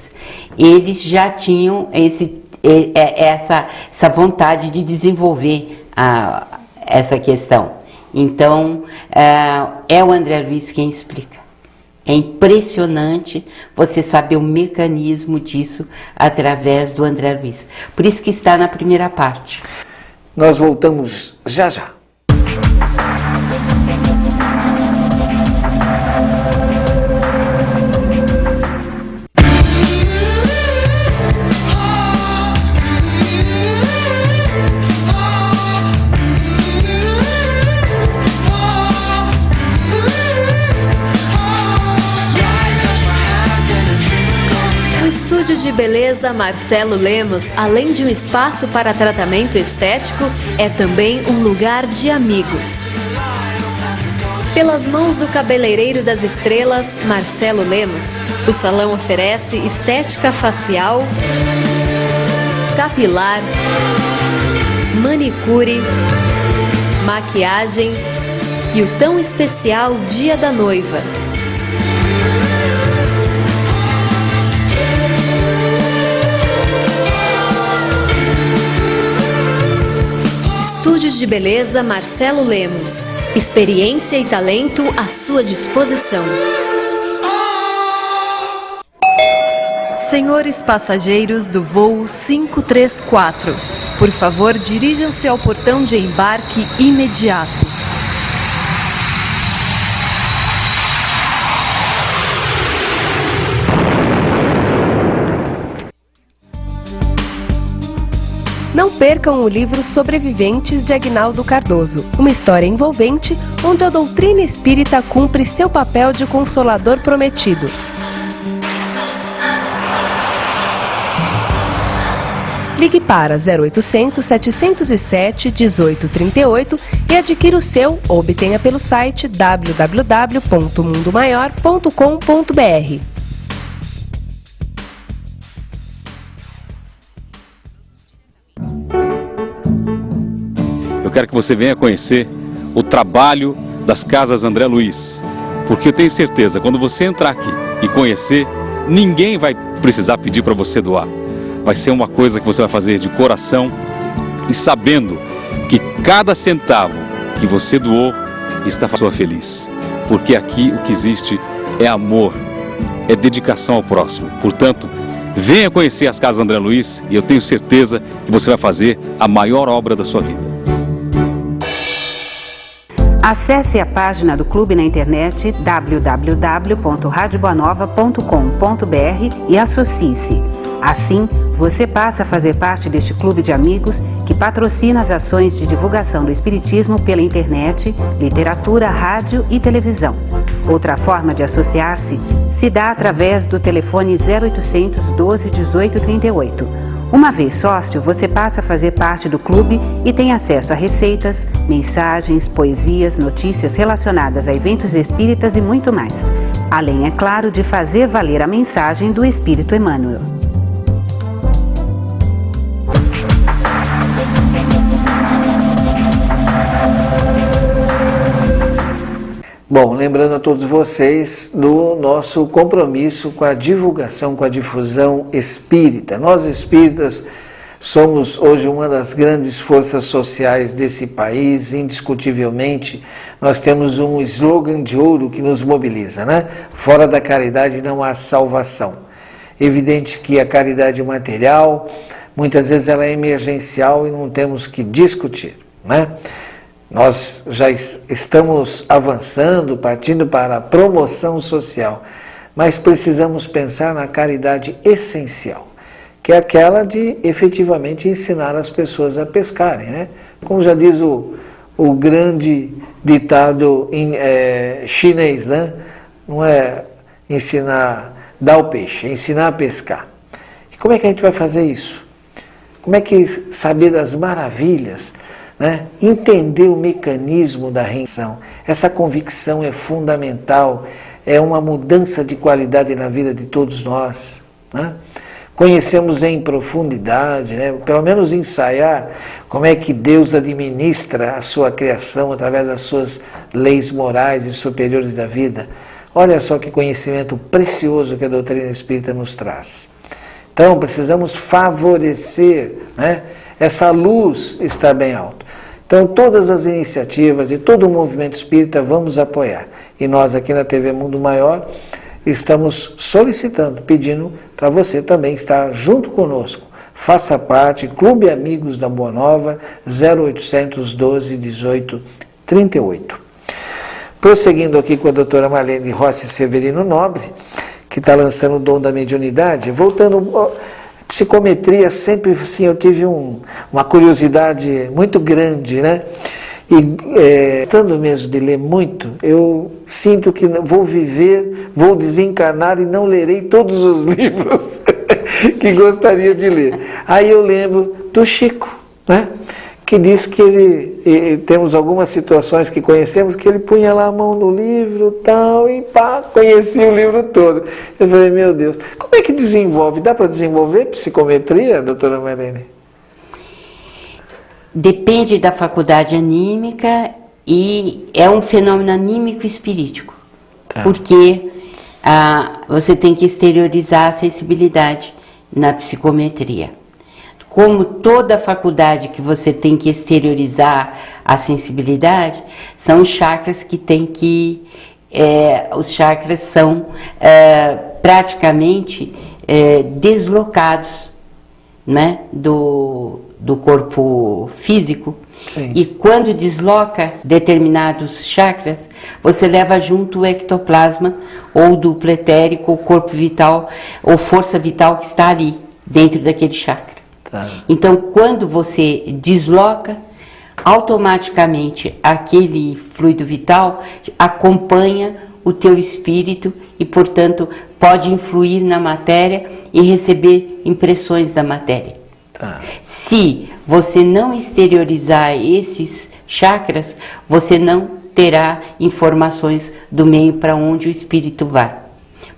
eles já tinham essa vontade de desenvolver essa questão. Então, é o André Luiz quem explica. É impressionante você saber o mecanismo disso através do André Luiz. Por isso que está na primeira parte. Nós voltamos já já. Estúdio de Beleza Marcelo Lemos, além de um espaço para tratamento estético, é também um lugar de amigos. Pelas mãos do cabeleireiro das estrelas, Marcelo Lemos, o salão oferece estética facial, capilar, manicure, maquiagem e o tão especial Dia da Noiva. Estúdios de Beleza Marcelo Lemos. Experiência e talento à sua disposição. Senhores passageiros do voo 534, por favor, dirijam-se ao portão de embarque imediato. Não percam o livro Sobreviventes de Aguinaldo Cardoso, uma história envolvente onde a doutrina espírita cumpre seu papel de consolador prometido. Ligue para 0800 707 1838 e adquira o seu ou obtenha pelo site www.mundomaior.com.br. Eu quero que você venha conhecer o trabalho das Casas André Luiz, porque eu tenho certeza, quando você entrar aqui e conhecer, ninguém vai precisar pedir para você doar. Vai ser uma coisa que você vai fazer de coração e sabendo que cada centavo que você doou está fazendo a sua feliz. Porque aqui o que existe é amor, é dedicação ao próximo. Portanto, venha conhecer as Casas André Luiz e eu tenho certeza que você vai fazer a maior obra da sua vida. Acesse a página do clube na internet www.radioboanova.com.br e associe-se. Assim, você passa a fazer parte deste clube de amigos que patrocina as ações de divulgação do Espiritismo pela internet, literatura, rádio e televisão. Outra forma de associar-se se dá através do telefone 0800 12 18 38. Uma vez sócio, você passa a fazer parte do clube e tem acesso a receitas, mensagens, poesias, notícias relacionadas a eventos espíritas e muito mais. Além, é claro, de fazer valer a mensagem do Espírito Emmanuel. Bom, lembrando a todos vocês do nosso compromisso com a divulgação, com a difusão espírita. Nós espíritas Somos hoje uma das grandes forças sociais desse país, indiscutivelmente. Nós temos um slogan de ouro que nos mobiliza, né? Fora da caridade não há salvação. Evidente que a caridade material, muitas vezes ela é emergencial e não temos que discutir, né? Nós já estamos avançando, partindo para a promoção social, mas precisamos pensar na caridade essencial, que é aquela de efetivamente ensinar as pessoas a pescarem, né? Como já diz o grande ditado chinês, né? Não é ensinar, dar o peixe, é ensinar a pescar. E como é que a gente vai fazer isso? Como é que saber das maravilhas, né? Entender o mecanismo da redenção? Essa convicção é fundamental, é uma mudança de qualidade na vida de todos nós, né? Conhecemos em profundidade, né? Pelo menos ensaiar como é que Deus administra a sua criação através das suas leis morais e superiores da vida. Olha só que conhecimento precioso que a doutrina espírita nos traz. Então, precisamos favorecer, né? Essa luz está bem alto. Então, todas as iniciativas e todo o movimento espírita vamos apoiar. E nós aqui na TV Mundo Maior estamos solicitando, pedindo para você também estar junto conosco. Faça parte, Clube Amigos da Boa Nova, 0800 12 18 38. Prosseguindo aqui com a doutora Marlene Rossi Severino Nobre, que está lançando o dom da mediunidade, voltando... Psicometria, sempre assim, eu tive uma curiosidade muito grande, né? E gostando mesmo de ler muito, eu sinto que vou viver, vou desencarnar e não lerei todos os livros que gostaria de ler. Aí eu lembro do Chico, né? Que diz que temos algumas situações que conhecemos, que ele punha lá a mão no livro tal, e pá, conhecia o livro todo. Eu falei, meu Deus, como é que desenvolve? Dá para desenvolver psicometria, doutora Marlene? Depende da faculdade anímica e é um fenômeno anímico espirítico. Tá. Porque você tem que exteriorizar a sensibilidade na psicometria. Como toda faculdade que você tem que exteriorizar a sensibilidade, são os chakras que tem que... os chakras são praticamente deslocados, né, do corpo físico. Sim. E quando desloca determinados chakras, você leva junto o ectoplasma, ou duplo etérico, o corpo vital, ou força vital que está ali, dentro daquele chakra. Tá. Então, quando você desloca, automaticamente aquele fluido vital acompanha o teu espírito e, portanto, pode influir na matéria e receber impressões da matéria. Tá. Se você não exteriorizar esses chakras, você não terá informações do meio para onde o espírito vai.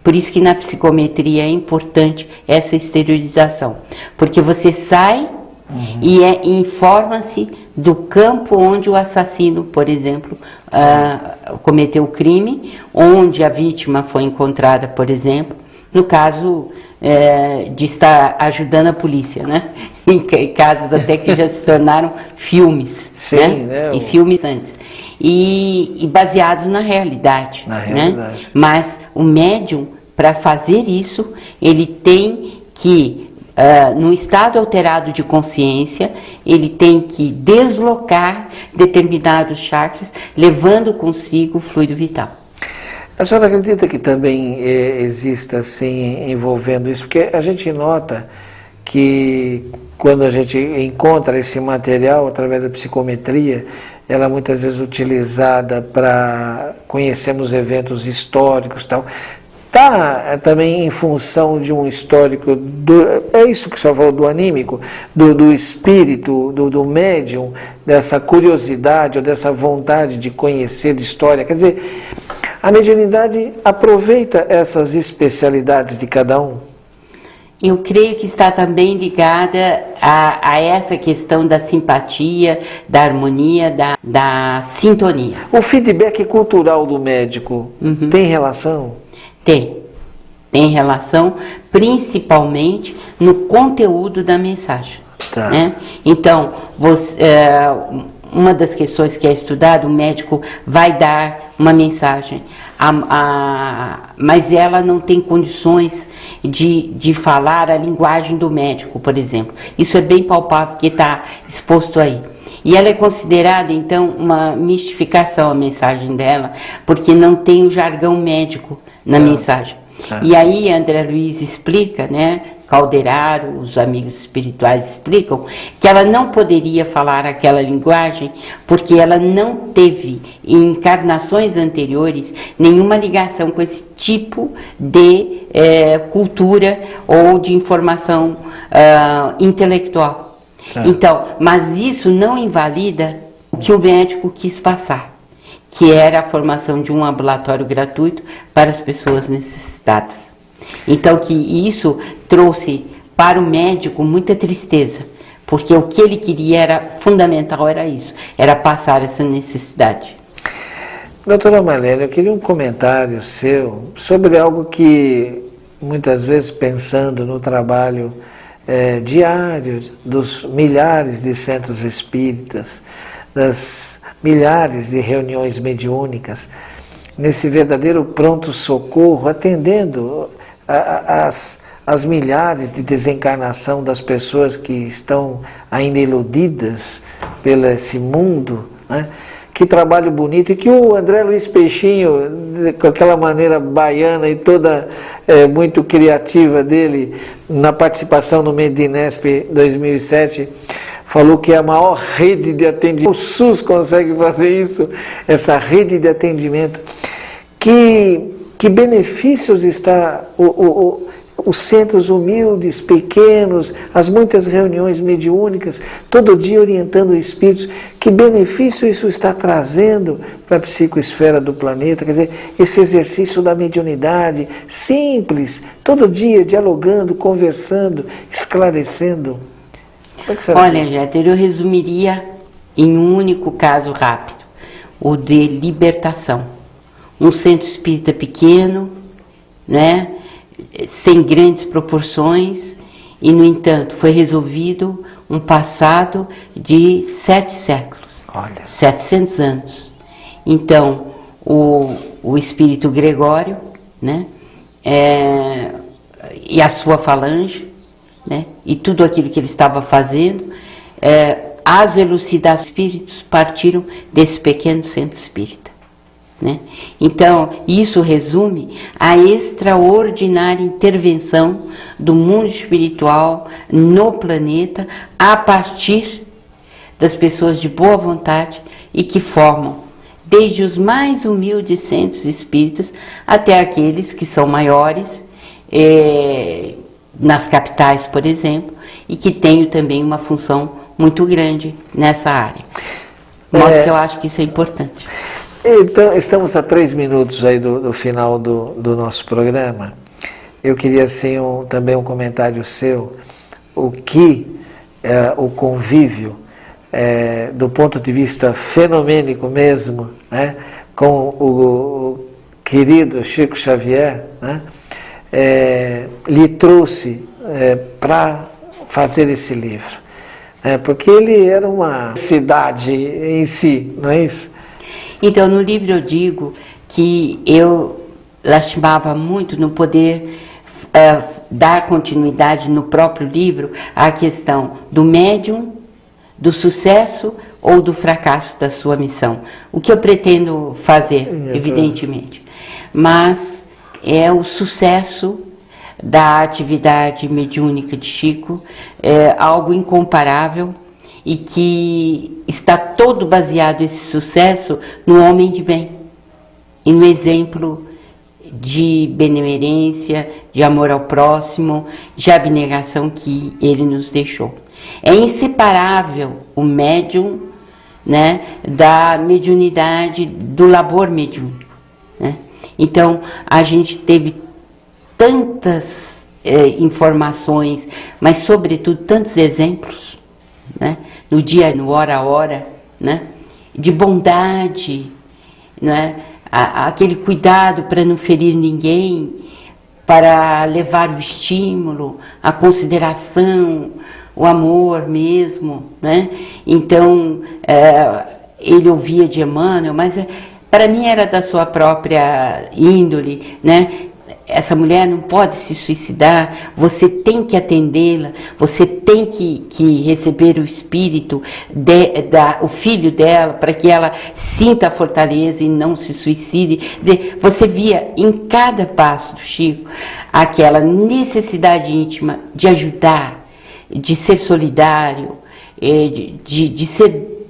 Por isso que na psicometria é importante essa exteriorização, porque você sai e informa-se do campo onde o assassino, por exemplo, cometeu o crime, onde a vítima foi encontrada, por exemplo, no caso de estar ajudando a polícia, né? Em casos até que já se tornaram filmes, sim, né? E filmes antes. E baseados na realidade. Na realidade. Né? Mas o médium, para fazer isso, ele tem que, num estado alterado de consciência, ele tem que deslocar determinados chakras, levando consigo o fluido vital. A senhora acredita que também exista, assim, envolvendo isso? Porque a gente nota que quando a gente encontra esse material através da psicometria, ela é muitas vezes utilizada para conhecermos eventos históricos e tal. Está também em função de um histórico, é isso que o senhor falou, do anímico, do espírito, do médium, dessa curiosidade ou dessa vontade de conhecer de história. Quer dizer, a mediunidade aproveita essas especialidades de cada um? Eu creio que está também ligada a essa questão da simpatia, da harmonia, da sintonia. O feedback cultural do médico tem relação? Tem relação, principalmente no conteúdo da mensagem. Tá. Né? Então, uma das questões que é estudada, o médico vai dar uma mensagem, mas ela não tem condições de falar a linguagem do médico, por exemplo. Isso é bem palpável, que está exposto aí. E ela é considerada, então, uma mistificação, a mensagem dela, porque não tem o jargão médico na mensagem. E aí André Luiz explica, né, Calderaro, os amigos espirituais explicam, que ela não poderia falar aquela linguagem porque ela não teve, em encarnações anteriores, nenhuma ligação com esse tipo de cultura ou de informação intelectual. Então, mas isso não invalida o que o médico quis passar, que era a formação de um ambulatório gratuito para as pessoas necessitadas. Então, que isso trouxe para o médico muita tristeza, porque o que ele queria fundamental era isso, era passar essa necessidade. Doutora Marlene, eu queria um comentário seu sobre algo que muitas vezes, pensando no trabalho diário dos milhares de centros espíritas, das milhares de reuniões mediúnicas, nesse verdadeiro pronto-socorro, atendendo as milhares de desencarnação das pessoas que estão ainda iludidas pelo esse mundo, né? Que trabalho bonito, e que o André Luiz Peixinho, com aquela maneira baiana e toda muito criativa dele, na participação no Medinesp 2007, falou que é a maior rede de atendimento. O SUS consegue fazer isso, essa rede de atendimento. Que benefícios está os centros humildes, pequenos, as muitas reuniões mediúnicas, todo dia orientando espíritos, que benefício isso está trazendo para a psicoesfera do planeta, quer dizer, esse exercício da mediunidade, simples, todo dia dialogando, conversando, esclarecendo. Olha, Jéter, eu resumiria em um único caso rápido, o de libertação. Um centro espírita pequeno, né? Sem grandes proporções, e no entanto foi resolvido um passado de 7 séculos, 700 anos. Então o espírito Gregório, né, e a sua falange, né, e tudo aquilo que ele estava fazendo, as elucidações espíritos partiram desse pequeno centro espírita. Né? Então, isso resume a extraordinária intervenção do mundo espiritual no planeta a partir das pessoas de boa vontade e que formam desde os mais humildes centros espíritas até aqueles que são maiores, nas capitais, por exemplo, e que têm também uma função muito grande nessa área. De modo que eu acho que isso é importante. Então, estamos a 3 minutos aí do final do nosso programa. Eu queria assim, também um comentário seu, o que o convívio, do ponto de vista fenomênico mesmo, né, com o querido Chico Xavier, né, lhe trouxe para fazer esse livro. Porque ele era uma cidade em si, não é isso? Então, no livro eu digo que eu lastimava muito no poder dar continuidade no próprio livro à questão do médium, do sucesso ou do fracasso da sua missão. O que eu pretendo fazer, evidentemente. Mas é o sucesso da atividade mediúnica de Chico, algo incomparável, e que está todo baseado esse sucesso no homem de bem e no exemplo de benemerência, de amor ao próximo, de abnegação que ele nos deixou. É inseparável o médium, né, da mediunidade, do labor mediúnico, né? Então, a gente teve tantas informações, mas sobretudo tantos exemplos, né, no dia, no hora a hora, né, de bondade, né, aquele cuidado para não ferir ninguém, para levar o estímulo, a consideração, o amor mesmo, né? Então, ele ouvia de Emmanuel, mas para mim era da sua própria índole, né? Essa mulher não pode se suicidar, você tem que atendê-la, você tem que receber o espírito, o filho dela, para que ela sinta a fortaleza e não se suicide. Você via em cada passo do Chico aquela necessidade íntima de ajudar, de ser solidário, de ser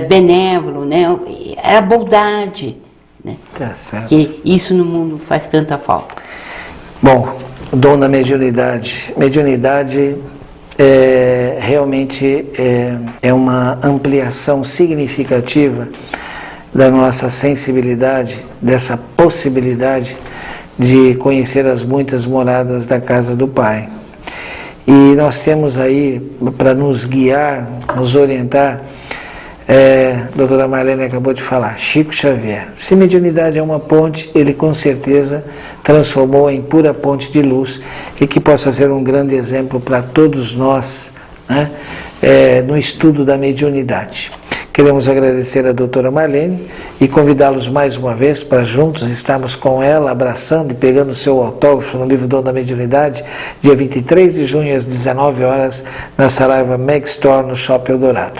benévolo, né? A bondade. Tá certo. Que isso no mundo faz tanta falta. Bom, o dom da mediunidade. Mediunidade realmente é uma ampliação significativa da nossa sensibilidade, dessa possibilidade de conhecer as muitas moradas da casa do Pai. E nós temos aí, para nos guiar, nos orientar, a doutora Marlene acabou de falar, Chico Xavier. Se mediunidade é uma ponte, ele com certeza transformou em pura ponte de luz e que possa ser um grande exemplo para todos nós, né, no estudo da mediunidade. Queremos agradecer a doutora Marlene e convidá-los mais uma vez para juntos estarmos com ela, abraçando e pegando o seu autógrafo no livro Dom da Mediunidade, dia 23 de junho às 19 horas, na Saraiva Meg Store, no Shopping Eldorado.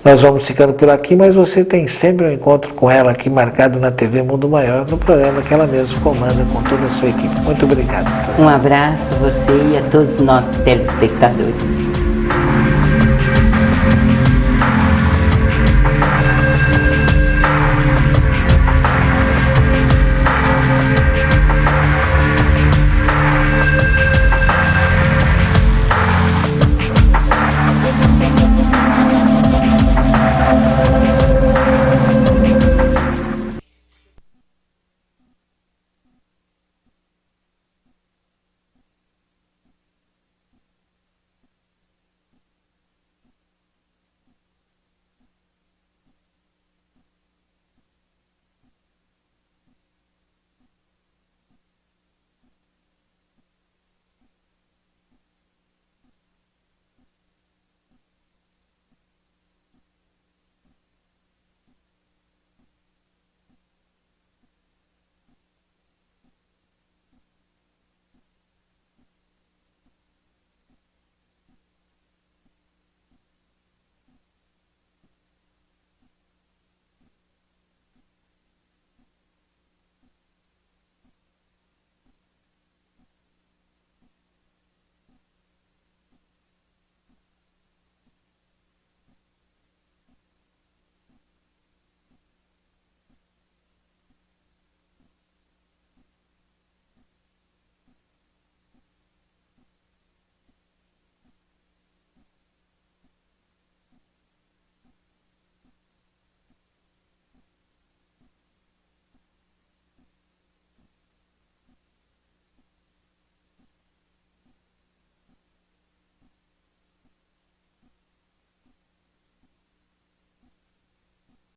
Nós vamos ficando por aqui, mas você tem sempre um encontro com ela aqui marcado na TV Mundo Maior, no programa que ela mesma comanda com toda a sua equipe. Muito obrigado. Um abraço a você e a todos os nossos telespectadores.